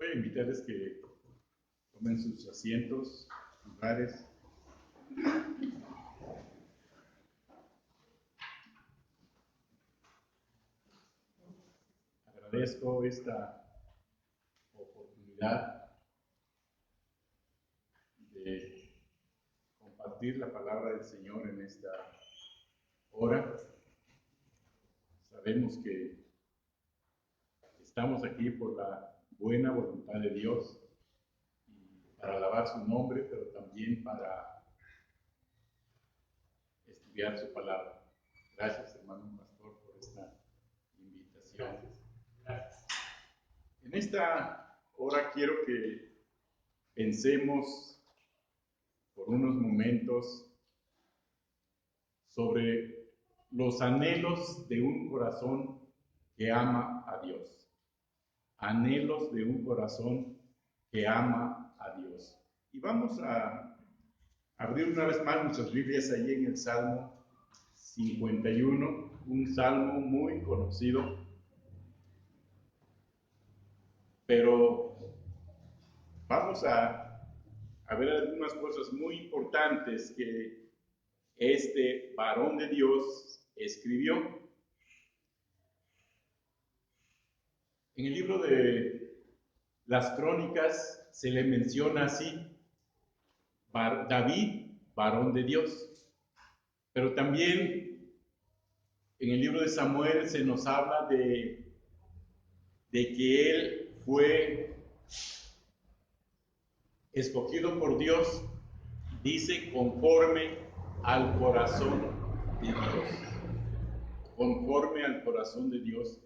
Voy a invitarles que tomen sus asientos, lugares. Agradezco esta oportunidad de compartir la palabra del Señor en esta hora. Sabemos que estamos aquí por la buena voluntad de Dios, para alabar su nombre, pero también para estudiar su palabra. Gracias, hermano pastor, por esta invitación. Gracias. En esta hora quiero que pensemos por unos momentos sobre los anhelos de un corazón que ama a Dios. Anhelos de un corazón que ama a Dios. Y vamos a abrir una vez más nuestras Biblias ahí en el Salmo 51, un salmo muy conocido, pero vamos a ver algunas cosas muy importantes que este varón de Dios escribió. En el libro de las Crónicas se le menciona así: David, varón de Dios. Pero también en el libro de Samuel se nos habla de que él fue escogido por Dios, dice, conforme al corazón de Dios. Conforme al corazón de Dios.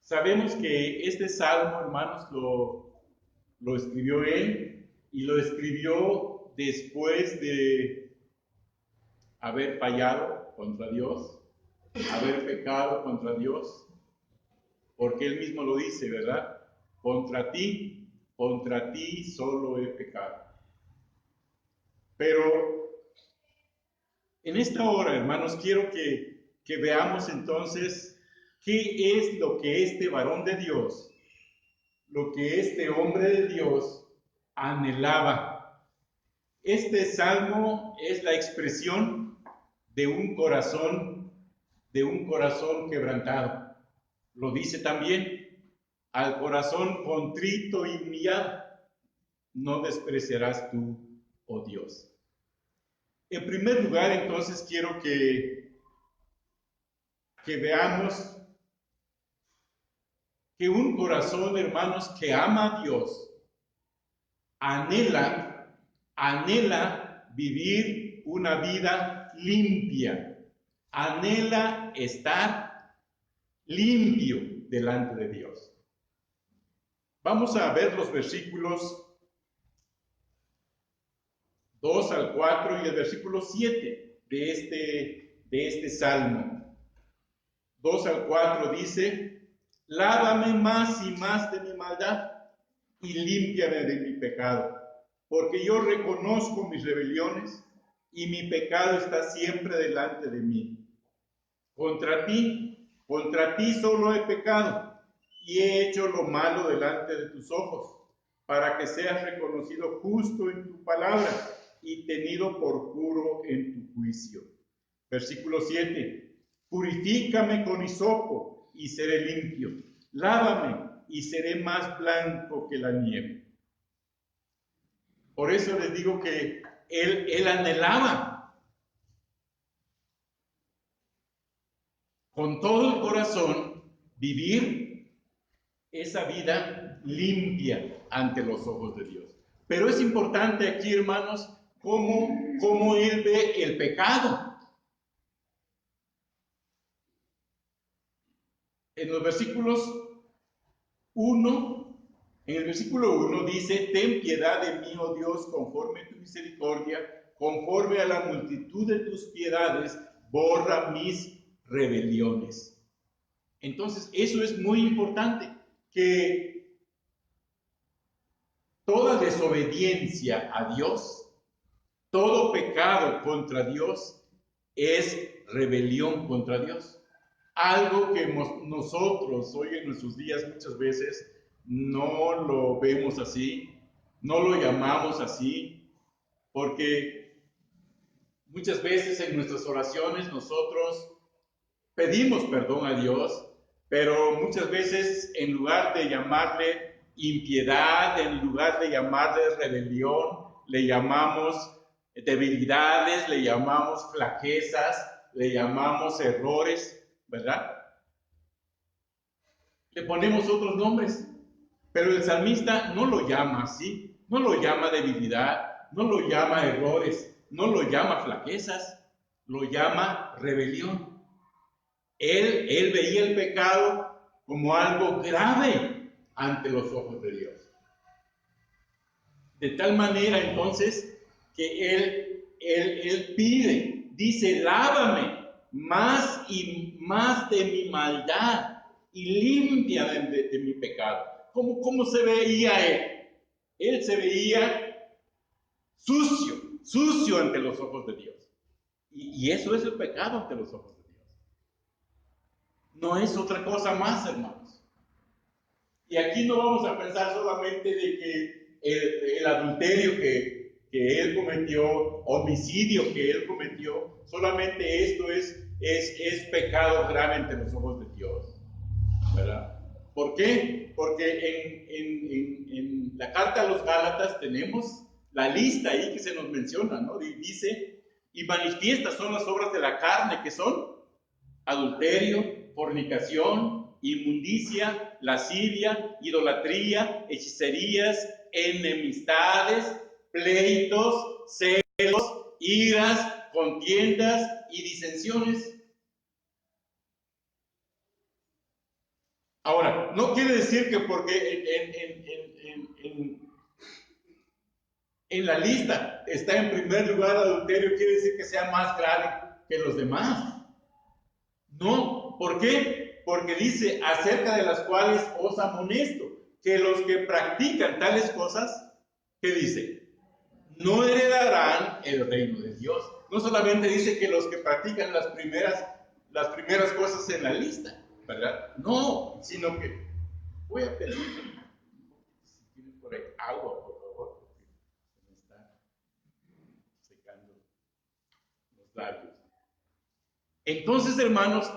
Sabemos que este salmo, hermanos, lo escribió él, y lo escribió después de haber fallado contra Dios, haber pecado contra Dios, porque él mismo lo dice, ¿verdad? Contra ti solo he pecado. Pero en esta hora, hermanos, quiero que veamos entonces qué es lo que este varón de Dios, lo que este hombre de Dios anhelaba. Este salmo es la expresión de un corazón quebrantado. Lo dice también: al corazón contrito y humillado no despreciarás tú, oh Dios. En primer lugar, entonces, quiero que veamos que un corazón, hermanos, que ama a Dios, anhela vivir una vida limpia, anhela estar limpio delante de Dios. Vamos a ver los versículos 2 al 4 y el versículo 7 de este salmo. 2 al 4 dice: lávame más y más de mi maldad y límpiame de mi pecado, porque yo reconozco mis rebeliones y mi pecado está siempre delante de mí. Contra ti solo he pecado y he hecho lo malo delante de tus ojos, para que seas reconocido justo en tu palabra y tenido por puro en tu juicio. Versículo 7. Purifícame con hisopo y seré limpio. Lávame y seré más blanco que la nieve. Por eso les digo que él anhelaba con todo el corazón vivir esa vida limpia ante los ojos de Dios. Pero es importante aquí, hermanos, cómo él ve el pecado. En el versículo 1 dice: ten piedad de mí, oh Dios, conforme a tu misericordia, conforme a la multitud de tus piedades, borra mis rebeliones. Entonces, eso es muy importante, que toda desobediencia a Dios, todo pecado contra Dios, es rebelión contra Dios. Algo que nosotros hoy en nuestros días muchas veces no lo vemos así, no lo llamamos así, porque muchas veces en nuestras oraciones nosotros pedimos perdón a Dios, pero muchas veces en lugar de llamarle impiedad, en lugar de llamarle rebelión, le llamamos debilidades, le llamamos flaquezas, le llamamos errores, ¿verdad? Le ponemos otros nombres, pero el salmista no lo llama así, no lo llama debilidad, no lo llama errores, no lo llama flaquezas, lo llama rebelión. Él veía el pecado como algo grave ante los ojos de Dios. De tal manera entonces que él pide, dice, lávame más y más de mi maldad y límpiame de mi pecado. ¿Cómo se veía él? Él se veía sucio ante los ojos de Dios. Y eso es el pecado ante los ojos de Dios. No es otra cosa más, hermanos. Y aquí no vamos a pensar solamente de que el adulterio que él cometió, homicidio que él cometió, solamente esto es pecado grave ante los ojos de Dios, ¿verdad? ¿Por qué? Porque en la carta a los Gálatas tenemos la lista ahí que se nos menciona, ¿no? Y dice, y manifiestas son las obras de la carne, que son adulterio, fornicación, inmundicia, lascivia, idolatría, hechicerías, enemistades, pleitos, celos, iras, contiendas y disensiones. Ahora, no quiere decir que porque en la lista está en primer lugar adulterio, quiere decir que sea más grave que los demás. No, ¿por qué? Porque dice, acerca de las cuales os amonesto, que los que practican tales cosas, ¿qué dice? No heredarán el reino de Dios. No solamente dice que los que practican las primeras cosas en la lista, ¿verdad? No, sino que voy a pedir, si tienen por ahí agua, por favor, porque se me están secando los labios. Entonces, hermanos,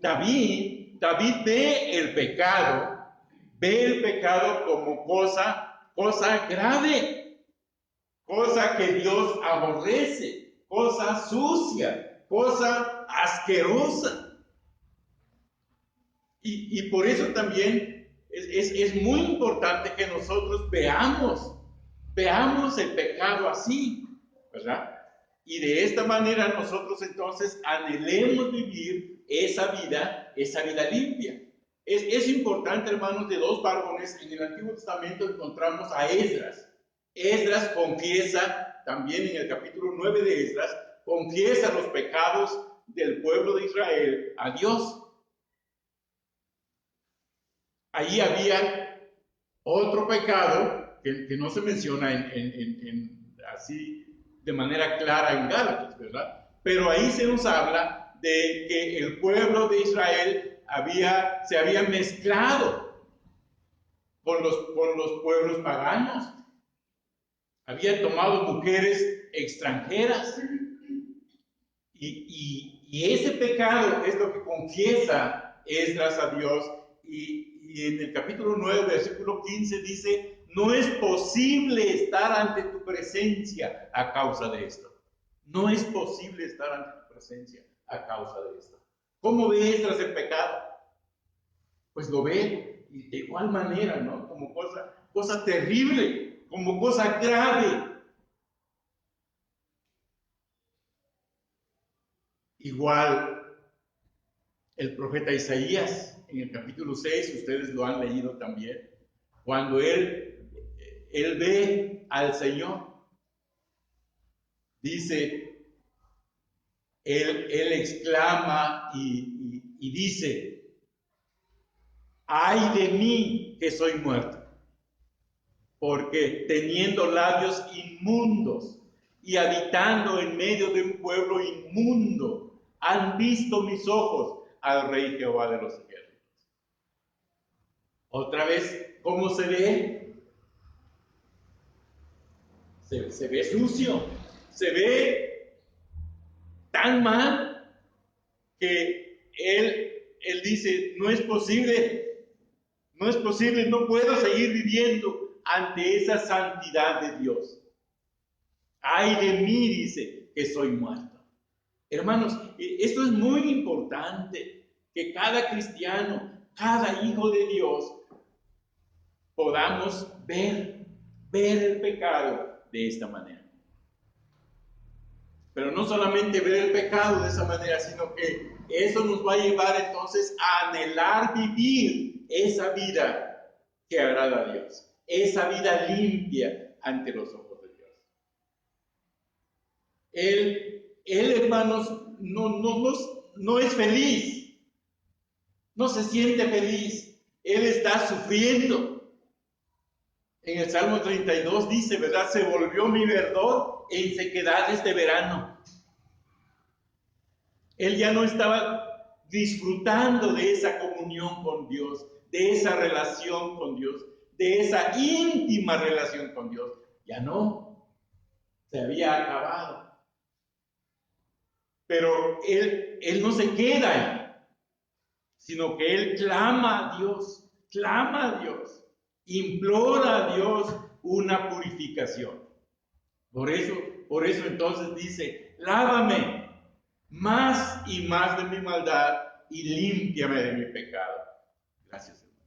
David ve el pecado como cosa grave, cosa que Dios aborrece, cosa sucia, cosa asquerosa. Y por eso también es muy importante que nosotros veamos el pecado así, ¿verdad? Y de esta manera nosotros entonces anhelemos vivir esa vida limpia. Es importante, hermanos, de dos varones. En el Antiguo Testamento encontramos a Esdras. Esdras confiesa, también en el capítulo 9 de Esdras, confiesa los pecados del pueblo de Israel a Dios. Allí había otro pecado que no se menciona así de manera clara en Gálatas, ¿verdad? Pero ahí se nos habla de que el pueblo de Israel se había mezclado con los pueblos paganos. Había tomado mujeres extranjeras. Y ese pecado es lo que confiesa Esdras a Dios. Y en el capítulo 9, versículo 15 dice, no es posible estar ante tu presencia a causa de esto. No es posible estar ante tu presencia a causa de esto. ¿Cómo ve Esdras el pecado? Pues lo ve de igual manera, ¿no? Como cosa terrible, como cosa grave. Igual el profeta Isaías, en el capítulo 6, ustedes lo han leído también, cuando él ve al Señor, dice, él exclama y dice, ay de mí que soy muerto, porque teniendo labios inmundos y habitando en medio de un pueblo inmundo, han visto mis ojos al Rey Jehová de los ejércitos. Otra vez, ¿cómo se ve? Se ve sucio, se ve tan mal que él dice, no es posible, no puedo seguir viviendo ante esa santidad de Dios. Ay de mí, dice, que soy muerto. Hermanos, esto es muy importante, que cada cristiano, cada hijo de Dios, podamos ver el pecado de esta manera. Pero no solamente ver el pecado de esa manera, sino que eso nos va a llevar entonces a anhelar vivir esa vida que agrada a Dios, esa vida limpia ante los ojos de Dios. Él, hermanos, no es feliz, no se siente feliz, él está sufriendo. En el Salmo 32 dice, ¿verdad? Se volvió mi verdor en sequedades de verano. Él ya no estaba disfrutando de esa comunión con Dios, de esa relación con Dios, de esa íntima relación con Dios. Ya no, se había acabado. Pero él no se queda ahí, sino que él clama a Dios, implora a Dios una purificación. Por eso entonces dice, lávame más y más de mi maldad y límpiame de mi pecado. Gracias, hermano.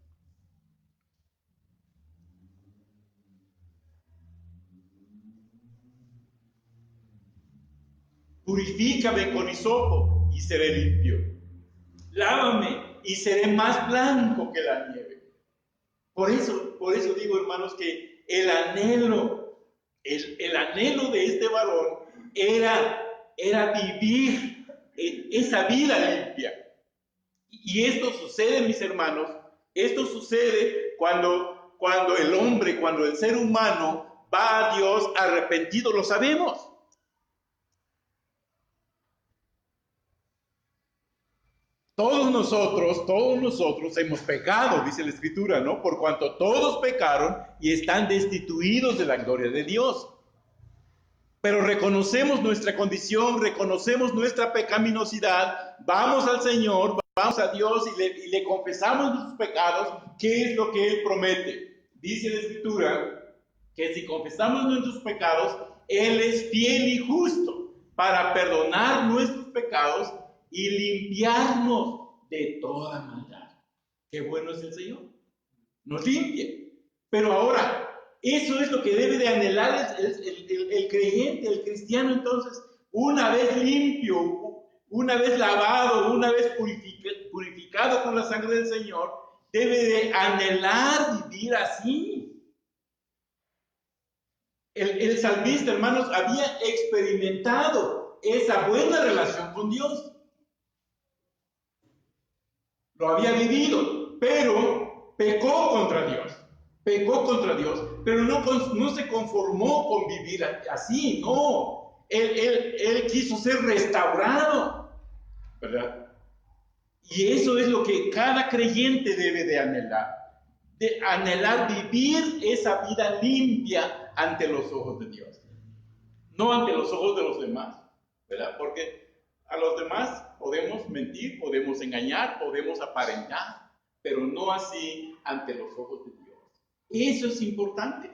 Purifícame con hisopo y seré limpio. Lávame y seré más blanco que la nieve. Por eso digo, hermanos, que el anhelo de este varón era vivir esa vida limpia. Y esto sucede, mis hermanos, esto sucede cuando el ser humano va a Dios arrepentido, lo sabemos. Todos nosotros hemos pecado, dice la Escritura, ¿no? Por cuanto todos pecaron y están destituidos de la gloria de Dios. Pero reconocemos nuestra condición, reconocemos nuestra pecaminosidad, vamos al Señor, vamos a Dios y le confesamos nuestros pecados. ¿Qué es lo que Él promete? Dice la Escritura que si confesamos nuestros pecados, Él es fiel y justo para perdonar nuestros pecados y limpiarnos de toda maldad. Qué bueno es el Señor, nos limpia. Pero ahora, eso es lo que debe de anhelar el creyente, el cristiano. Entonces, una vez limpio, una vez lavado, una vez purificado con la sangre del Señor, debe de anhelar vivir así. El salmista, hermanos, había experimentado esa buena relación con Dios. Lo había vivido, pero pecó contra Dios, pero no se conformó con vivir así, no. Él quiso ser restaurado, ¿verdad? Y eso es lo que cada creyente debe de anhelar vivir esa vida limpia ante los ojos de Dios, no ante los ojos de los demás, ¿verdad? Porque a los demás podemos mentir, podemos engañar, podemos aparentar, pero no así ante los ojos de Dios. Eso es importante.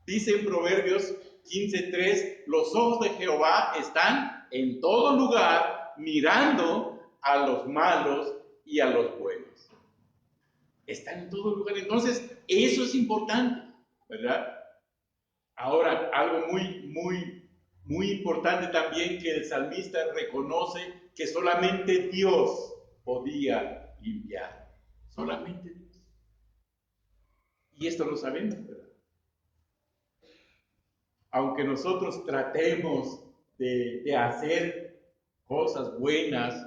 Dice en Proverbios 15:3, los ojos de Jehová están en todo lugar, mirando a los malos y a los buenos. Están en todo lugar. Entonces, eso es importante, ¿verdad? Ahora, algo muy importante también, que el salmista reconoce que solamente Dios podía limpiar. Solamente Dios. Y esto lo sabemos, ¿verdad? Aunque nosotros tratemos de hacer cosas buenas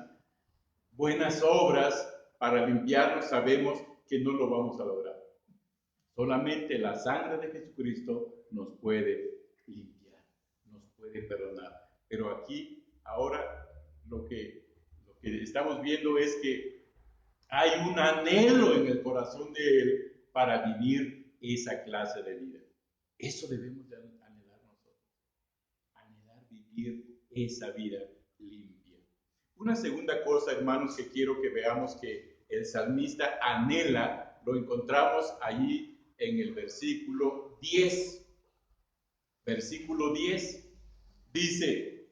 obras para limpiarnos, sabemos que no lo vamos a lograr. Solamente la sangre de Jesucristo nos puede limpiar, nos puede perdonar. Pero aquí, ahora, lo que que estamos viendo es que hay un anhelo en el corazón de él para vivir esa clase de vida. Eso debemos de anhelar nosotros, anhelar vivir esa vida limpia. Una segunda cosa, hermanos, que quiero que veamos que el salmista anhela, lo encontramos allí en el versículo 10. Versículo 10 dice: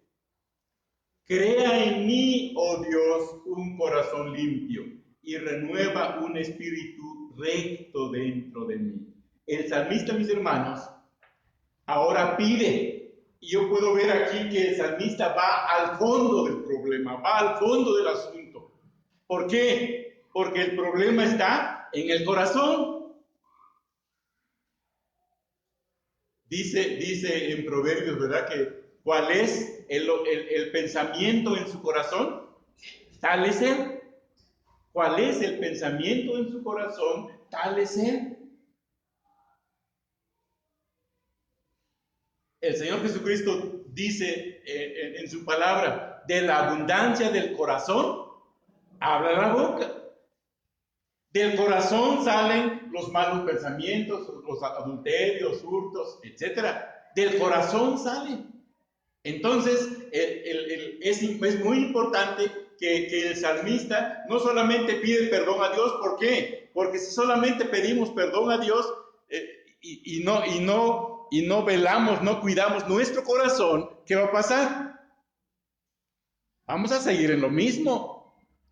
crea en mí, oh Dios, un corazón limpio y renueva un espíritu recto dentro de mí. El salmista, mis hermanos, ahora pide, y yo puedo ver aquí que el salmista va al fondo del problema, va al fondo del asunto. ¿Por qué? Porque el problema está en el corazón. Dice en Proverbios, ¿verdad? Que cuál es el pensamiento en su corazón, tal es él. ¿Cuál es el pensamiento en su corazón? Tal es él. El Señor Jesucristo dice en su palabra: de la abundancia del corazón habla la boca. Del corazón salen los malos pensamientos, los adulterios, hurtos, etc. Del corazón salen. Entonces, es muy importante que el salmista no solamente pide perdón a Dios. ¿Por qué? Porque si solamente pedimos perdón a Dios y no velamos, no cuidamos nuestro corazón, ¿qué va a pasar? Vamos a seguir en lo mismo.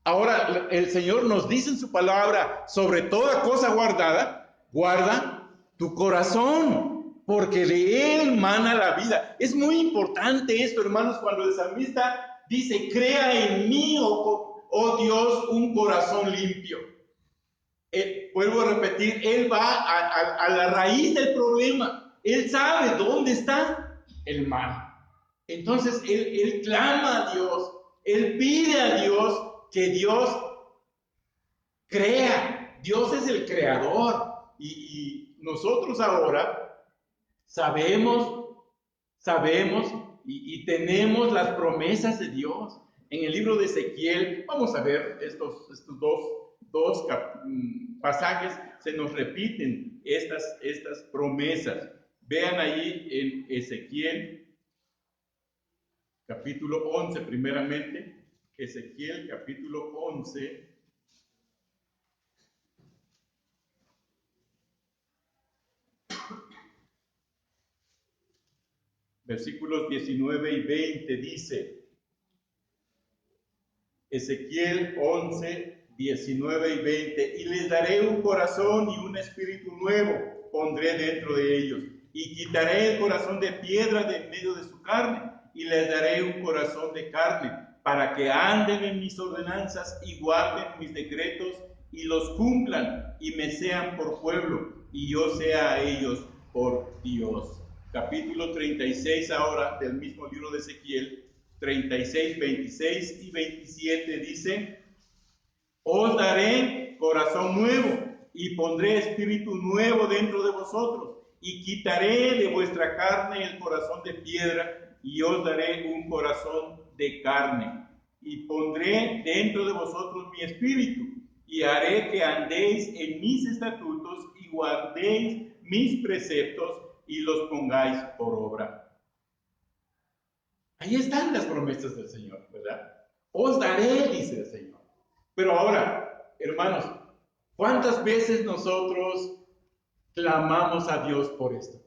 Ahora, el Señor nos dice en su palabra: sobre toda cosa guardada, guarda tu corazón, porque de él mana la vida. Es muy importante esto, hermanos, cuando el salmista dice: crea en mí, oh Dios, un corazón limpio. Vuelvo a repetir, él va a la raíz del problema. Él sabe dónde está el mal. Entonces, él clama a Dios, él pide a Dios que Dios crea. Dios es el creador. Y nosotros ahora sabemos y tenemos las promesas de Dios. En el libro de Ezequiel, vamos a ver estos dos pasajes, se nos repiten estas promesas. Vean ahí en Ezequiel, capítulo 11, primeramente. Ezequiel, capítulo 11. Versículos 19 y 20 dice, Ezequiel 11, 19 y 20, y les daré un corazón y un espíritu nuevo pondré dentro de ellos, y quitaré el corazón de piedra de en medio de su carne, y les daré un corazón de carne, para que anden en mis ordenanzas y guarden mis decretos y los cumplan, y me sean por pueblo, y yo sea a ellos por Dios. Capítulo 36 ahora del mismo libro de Ezequiel, 36, 26 y 27 dice: os daré corazón nuevo y pondré espíritu nuevo dentro de vosotros, y quitaré de vuestra carne el corazón de piedra, y os daré un corazón de carne, y pondré dentro de vosotros mi espíritu, y haré que andéis en mis estatutos y guardéis mis preceptos y los pongáis por obra. Ahí están las promesas del Señor, ¿verdad? Os daré, dice el Señor. Pero ahora, hermanos, ¿cuántas veces nosotros clamamos a Dios por esto?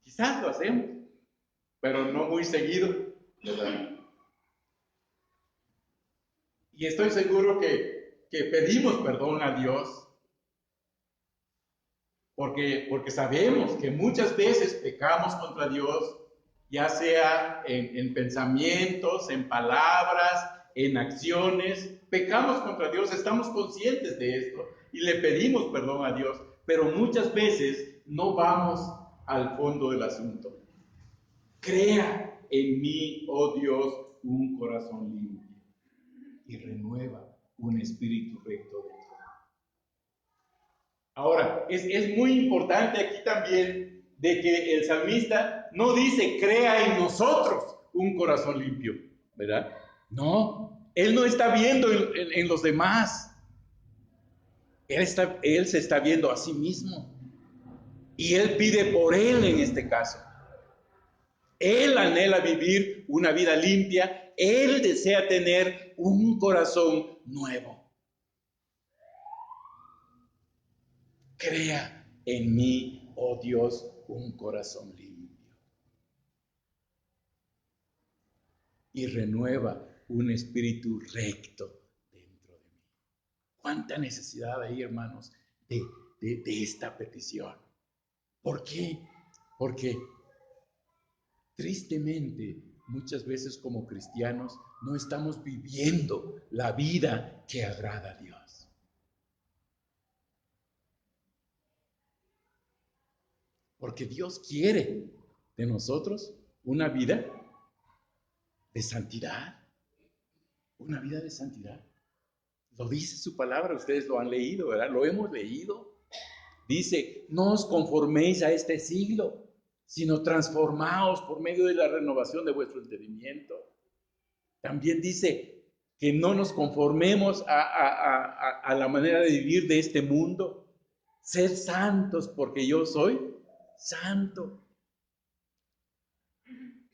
Quizás lo hacemos, pero no muy seguido, ¿verdad? Y estoy seguro que pedimos perdón a Dios porque sabemos que muchas veces pecamos contra Dios, ya sea en pensamientos, en palabras, en acciones. Pecamos contra Dios, estamos conscientes de esto y le pedimos perdón a Dios, pero muchas veces no vamos al fondo del asunto. Crea en mí, oh Dios, un corazón limpio y renueva un espíritu recto dentro. Ahora, es muy importante aquí también de que el salmista no dice crea en nosotros un corazón limpio, ¿verdad? No, Él no está viendo en los demás. Él se está viendo a sí mismo. Y Él pide por Él en este caso. Él anhela vivir una vida limpia. Él desea tener un corazón nuevo. Crea en mí, oh Dios, un corazón limpio. Y renueva un espíritu recto dentro de mí. ¿Cuánta necesidad hay, hermanos, de esta petición? ¿Por qué? Porque tristemente, muchas veces como cristianos no estamos viviendo la vida que agrada a Dios. Porque Dios quiere de nosotros una vida de santidad. Una vida de santidad. Lo dice su palabra, ustedes lo han leído, ¿verdad? Lo hemos leído. Dice, no os conforméis a este siglo, sino transformaos por medio de la renovación de vuestro entendimiento. También dice que no nos conformemos a la manera de vivir de este mundo. Sed santos porque yo soy santo.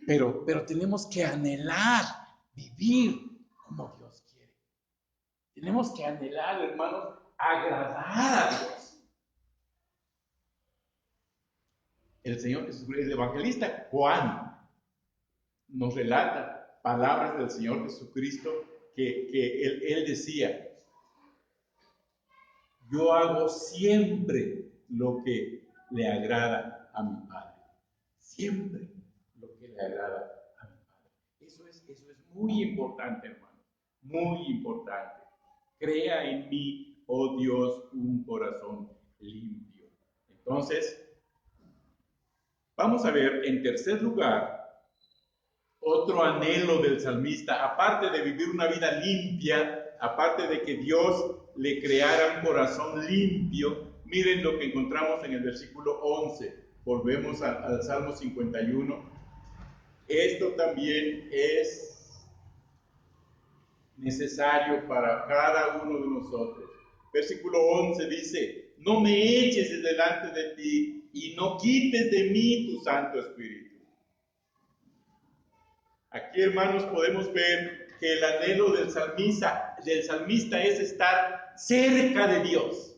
Pero tenemos que anhelar vivir como Dios quiere. Tenemos que anhelar, hermanos, agradar a Dios. El Señor Jesucristo, el evangelista Juan, nos relata palabras del Señor Jesucristo que él decía: yo hago siempre lo que le agrada a mi Padre. Siempre lo que le agrada a mi Padre. Eso es muy importante, hermano. Muy importante. Crea en mí, oh Dios, un corazón limpio. Entonces, vamos a ver en tercer lugar otro anhelo del salmista, aparte de vivir una vida limpia, aparte de que Dios le creara un corazón limpio. Miren lo que encontramos en el versículo 11. Volvemos al Salmo 51. Esto también es necesario para cada uno de nosotros. Versículo 11 dice: no me eches de delante de ti y no quites de mí tu Santo Espíritu. Aquí, hermanos, podemos ver que el anhelo del salmista es estar cerca de Dios.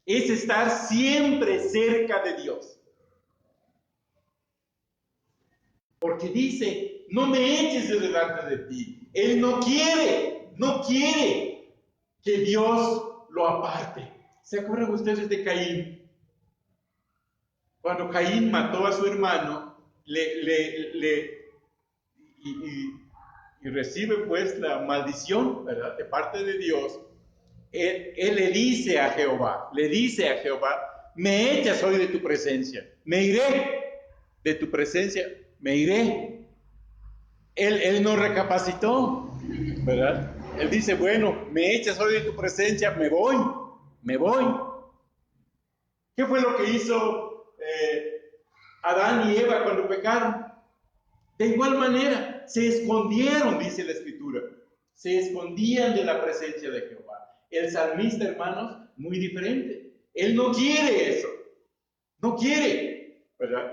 Es estar siempre cerca de Dios. Porque dice, no me eches de delante de ti. Él no quiere que Dios lo aparte. ¿Se acuerdan ustedes de Caín? Cuando Caín mató a su hermano, y recibe pues la maldición, ¿verdad?, de parte de Dios. Él le dice a Jehová, me echas hoy de tu presencia, me iré de tu presencia, me iré. Él no recapacitó, ¿verdad? Él dice, bueno, me echas hoy de tu presencia, me voy. ¿Qué fue lo que hizo Adán y Eva cuando pecaron? De igual manera, se escondieron, dice la Escritura. Se escondían de la presencia de Jehová. El salmista, hermanos, muy diferente. Él no quiere eso. No quiere, ¿verdad?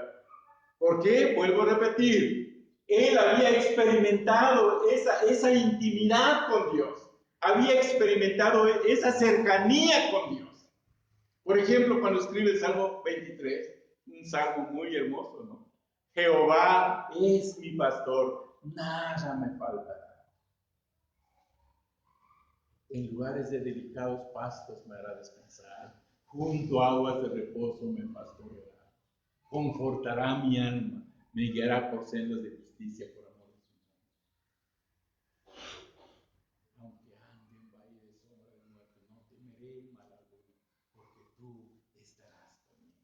¿Por qué? Vuelvo a repetir. Él había experimentado esa intimidad con Dios. Había experimentado esa cercanía con Dios. Por ejemplo, cuando escribe el Salmo 23, un salmo muy hermoso, ¿no? Jehová es mi pastor, nada me faltará. En lugares de delicados pastos me hará descansar, junto a aguas de reposo me pastoreará. Confortará mi alma, me guiará por sendas de justicia por amor de su nombre. Aunque ande en valle de sombra de muerte, no temeré mal alguno, porque tú estarás conmigo.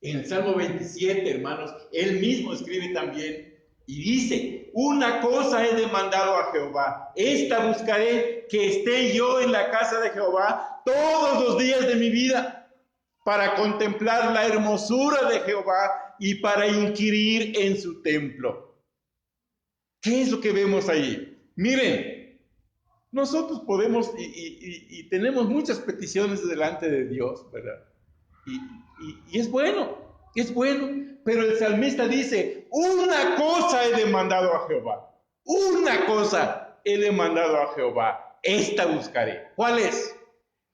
En el Salmo 27, hermanos, él mismo escribe también y dice, una cosa he demandado a Jehová, esta buscaré, que esté yo en la casa de Jehová todos los días de mi vida, para contemplar la hermosura de Jehová y para inquirir en su templo. ¿Qué es lo que vemos ahí? Miren, nosotros podemos y tenemos muchas peticiones delante de Dios, ¿verdad? Y es bueno, pero el salmista dice, una cosa he demandado a Jehová, una cosa he demandado a Jehová, esta buscaré. ¿Cuál es?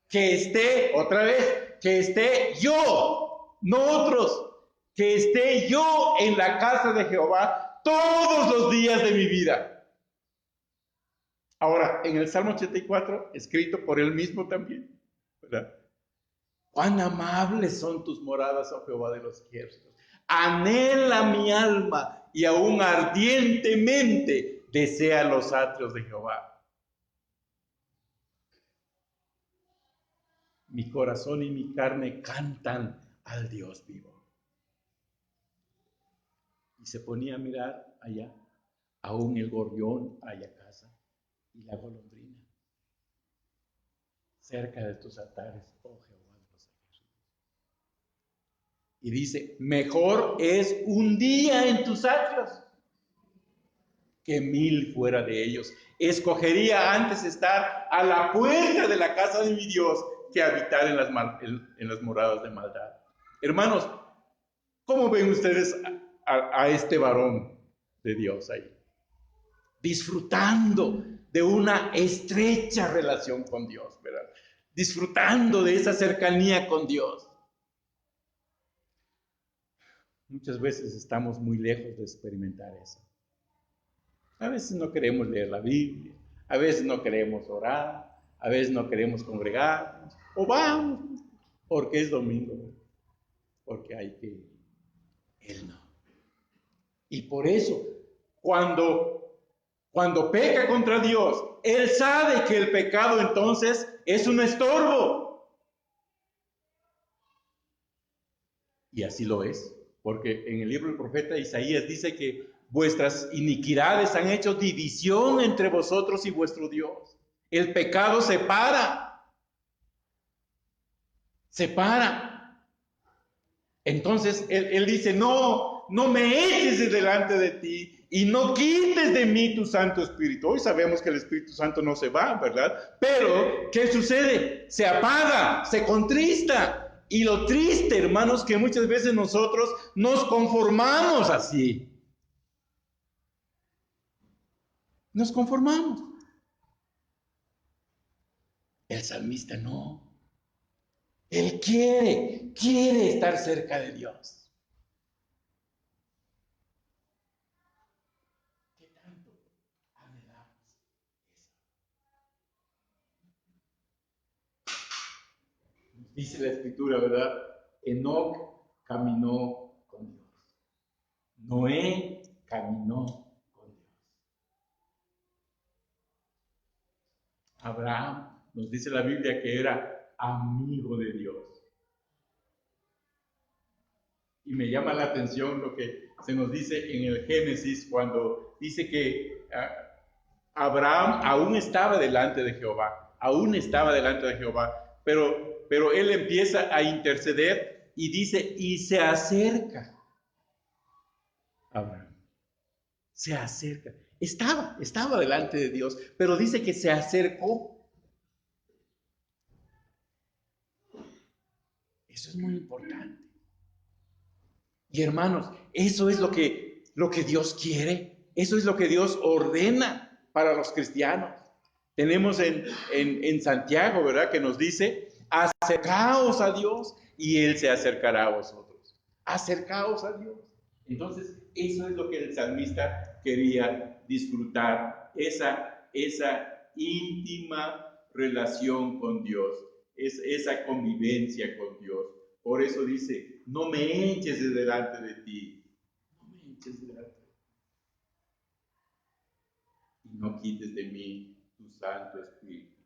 Que esté, otra vez, que esté yo, no otros, que esté yo en la casa de Jehová todos los días de mi vida. Ahora, en el Salmo 84, escrito por él mismo también, ¿verdad? Cuán amables son tus moradas, oh Jehová de los ejércitos. Anhela mi alma y aún ardientemente desea los atrios de Jehová. Mi corazón y mi carne cantan al Dios vivo. Y se ponía a mirar allá, aún el gorrión allá casa y la golondrina, cerca de tus altares, oh Jehová de los ejércitos. Y dice, mejor es un día en tus atrios que 1000 fuera de ellos. Escogería antes estar a la puerta de la casa de mi Dios que habitar en las moradas de maldad. Hermanos, ¿cómo ven ustedes a este varón de Dios ahí? Disfrutando de una estrecha relación con Dios, ¿verdad? Disfrutando de esa cercanía con Dios. Muchas veces estamos muy lejos de experimentar eso. A veces no queremos leer la Biblia, a veces no queremos orar, a veces no queremos congregarnos, o vamos, porque es domingo, porque hay que ir. Él no. Y por eso, cuando peca contra Dios, él sabe que el pecado entonces es un estorbo. Y así lo es, porque en el libro del profeta Isaías dice que vuestras iniquidades han hecho división entre vosotros y vuestro Dios. El pecado separa. Entonces él dice, no me eches de delante de ti y no quites de mí tu Santo Espíritu. Hoy sabemos que el Espíritu Santo no se va, ¿verdad? Pero, ¿qué sucede? Se apaga, se contrista. Y lo triste, hermanos, que muchas veces nosotros nos conformamos así. Nos conformamos. El salmista no. Él quiere estar cerca de Dios. ¿Qué tanto anhelamos eso? Dice la Escritura, ¿verdad? Enoc caminó con Dios. Noé caminó con Dios. Abraham, nos dice la Biblia que era amigo de Dios. Y me llama la atención lo que se nos dice en el Génesis cuando dice que Abraham aún estaba delante de Jehová, pero él empieza a interceder y dice, y se acerca. Abraham se acerca. Estaba delante de Dios, pero dice que se acercó. Eso es muy importante. Y hermanos, eso es lo que Dios quiere, eso es lo que Dios ordena para los cristianos. Tenemos en Santiago, ¿verdad? Que nos dice, acercaos a Dios y Él se acercará a vosotros. Acercaos a Dios. Entonces, eso es lo que el salmista quería disfrutar, esa íntima relación con Dios, esa convivencia con Dios. Por eso dice, no me eches de delante de ti, no me eches de delante de ti, y no quites de mí tu Santo Espíritu.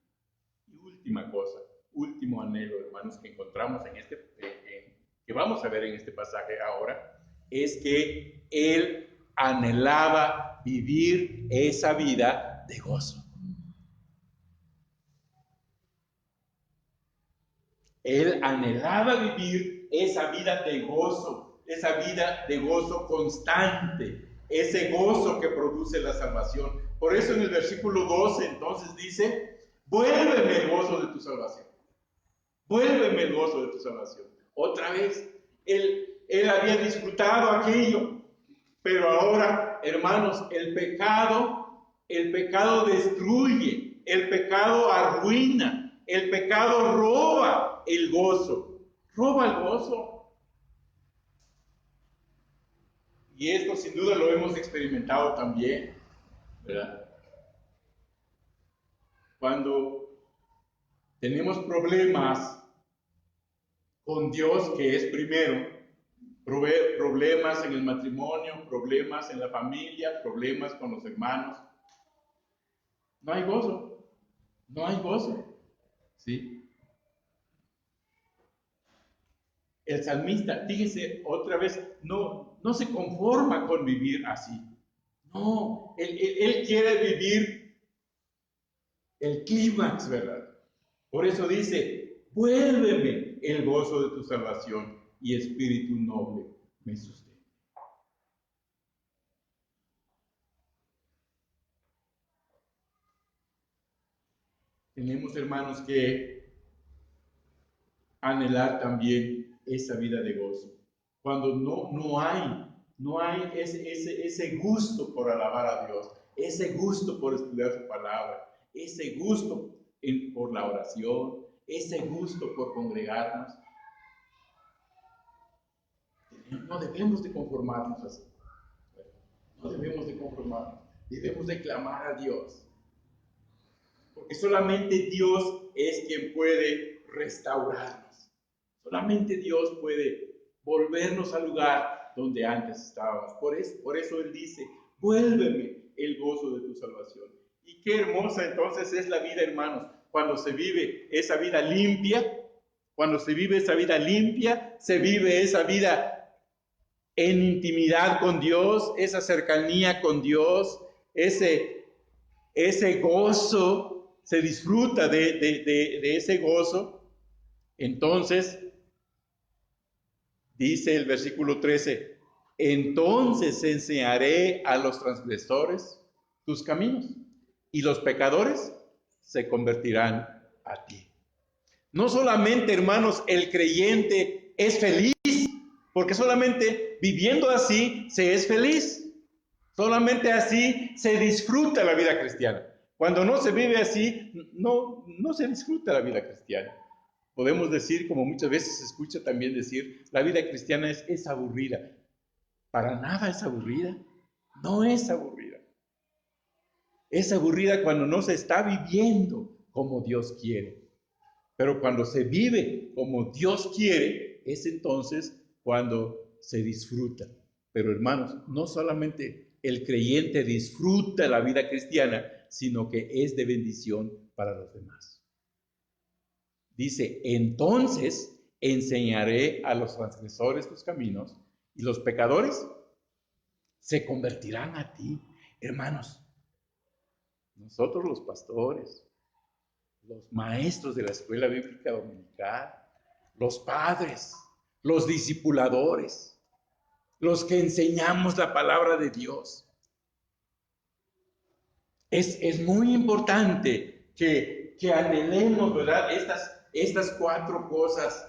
Y última cosa, último anhelo, hermanos, que encontramos que vamos a ver en este pasaje ahora, es que él anhelaba vivir esa vida de gozo. Él anhelaba vivir esa vida de gozo. esa vida de gozo constante, ese gozo que produce la salvación. Por eso en el versículo 12 entonces dice, vuélveme el gozo de tu salvación. Vuélveme el gozo de tu salvación. Otra vez, él había disfrutado aquello, pero ahora, hermanos, el pecado destruye, el pecado arruina, el pecado roba el gozo, roba el gozo. Y esto sin duda lo hemos experimentado también, ¿verdad? Cuando tenemos problemas con Dios, que es primero, problemas en el matrimonio, problemas en la familia, problemas con los hermanos, no hay gozo, no hay gozo, ¿sí? El salmista, fíjese otra vez, no se conforma con vivir así. No, él quiere vivir el clímax, ¿verdad? Por eso dice, vuélveme el gozo de tu salvación y espíritu noble me sustenta. Tenemos, hermanos, que anhelar también esa vida de gozo. Cuando no hay ese gusto por alabar a Dios, ese gusto por estudiar su palabra, ese gusto por la oración, ese gusto por congregarnos. No debemos de conformarnos así. No debemos de conformarnos. Debemos de clamar a Dios. Porque solamente Dios es quien puede restaurarnos. Solamente Dios puede volvernos al lugar donde antes estábamos. Por eso Él dice, vuélveme el gozo de tu salvación. Y qué hermosa entonces es la vida, hermanos, cuando se vive esa vida limpia, se vive esa vida en intimidad con Dios, esa cercanía con Dios, ese gozo, se disfruta de ese gozo. Entonces, dice el versículo 13, entonces enseñaré a los transgresores tus caminos y los pecadores se convertirán a ti. No solamente, hermanos, el creyente es feliz, porque solamente viviendo así se es feliz. Solamente así se disfruta la vida cristiana. Cuando no se vive así, no se disfruta la vida cristiana. Podemos decir, como muchas veces se escucha también decir, la vida cristiana es aburrida. Para nada es aburrida. No es aburrida. Es aburrida cuando no se está viviendo como Dios quiere. Pero cuando se vive como Dios quiere, es entonces cuando se disfruta. Pero hermanos, no solamente el creyente disfruta la vida cristiana, sino que es de bendición para los demás. Dice, entonces enseñaré a los transgresores tus caminos y los pecadores se convertirán a ti. Hermanos, nosotros los pastores, los maestros de la escuela bíblica dominical, los padres, los discipuladores, los que enseñamos la palabra de Dios. Es muy importante que anhelemos, ¿verdad? Estas cuatro cosas.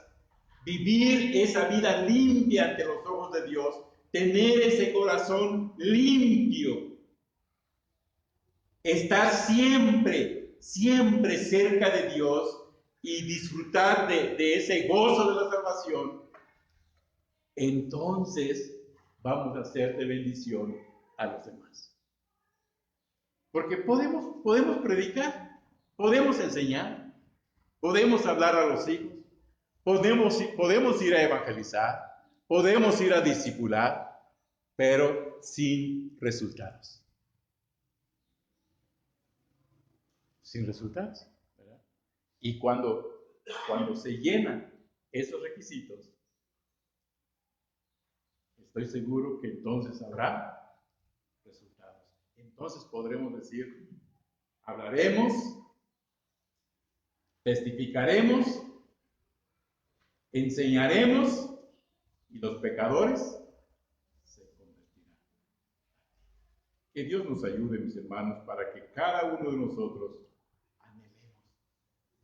Vivir esa vida limpia ante los ojos de Dios. Tener ese corazón limpio. Estar siempre cerca de Dios y disfrutar de ese gozo de la salvación. Entonces vamos a ser de bendición a los demás. Porque podemos predicar, podemos enseñar, podemos hablar a los hijos, podemos ir a evangelizar, podemos ir a discipular, pero sin resultados. Sin resultados, ¿verdad? Y cuando se llenan esos requisitos, estoy seguro que entonces habrá resultados. Entonces podremos decir, hablaremos, testificaremos, enseñaremos y los pecadores se convertirán. Que Dios nos ayude, mis hermanos, para que cada uno de nosotros anhelemos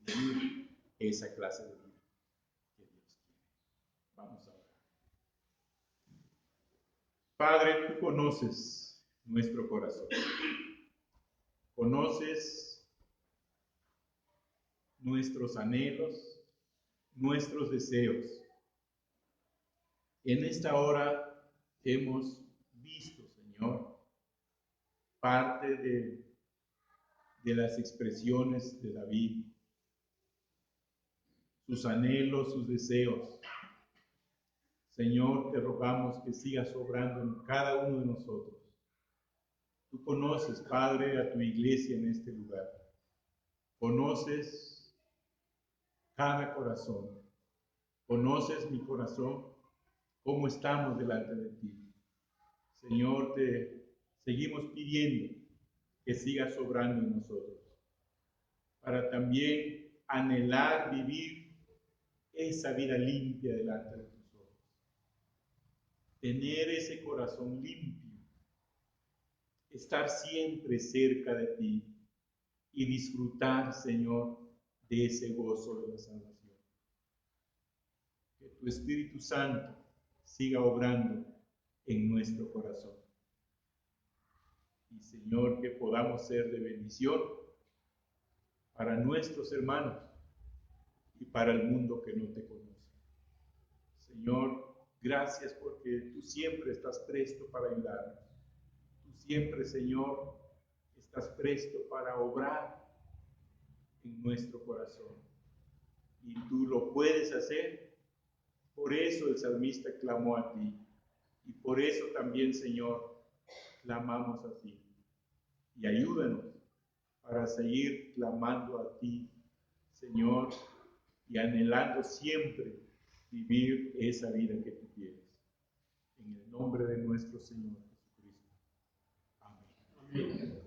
vivir esa clase de vida que Dios quiere. Vamos a orar. Padre, tú conoces nuestro corazón. Conoces nuestros anhelos, nuestros deseos. En esta hora hemos visto, Señor, parte de las expresiones de David, sus anhelos, sus deseos. Señor, te rogamos que sigas obrando en cada uno de nosotros. Tú conoces, Padre, a tu iglesia en este lugar. Conoces cada corazón. Conoces mi corazón, cómo estamos delante de ti. Señor, te seguimos pidiendo que sigas obrando en nosotros, para también anhelar vivir esa vida limpia delante de tus ojos. Tener ese corazón limpio, estar siempre cerca de ti y disfrutar, Señor, de ese gozo de la salvación. Que tu Espíritu Santo siga obrando en nuestro corazón. Y, Señor, que podamos ser de bendición para nuestros hermanos y para el mundo que no te conoce. Señor, gracias porque tú siempre estás presto para ayudarnos. Tú siempre, Señor, estás presto para obrar en nuestro corazón. Y tú lo puedes hacer. Por eso el salmista clamó a ti. Y por eso también, Señor, clamamos a ti. Y ayúdanos para seguir clamando a ti, Señor, y anhelando siempre vivir esa vida que tú quieres. En el nombre de nuestro Señor Jesucristo. Amén. Amén.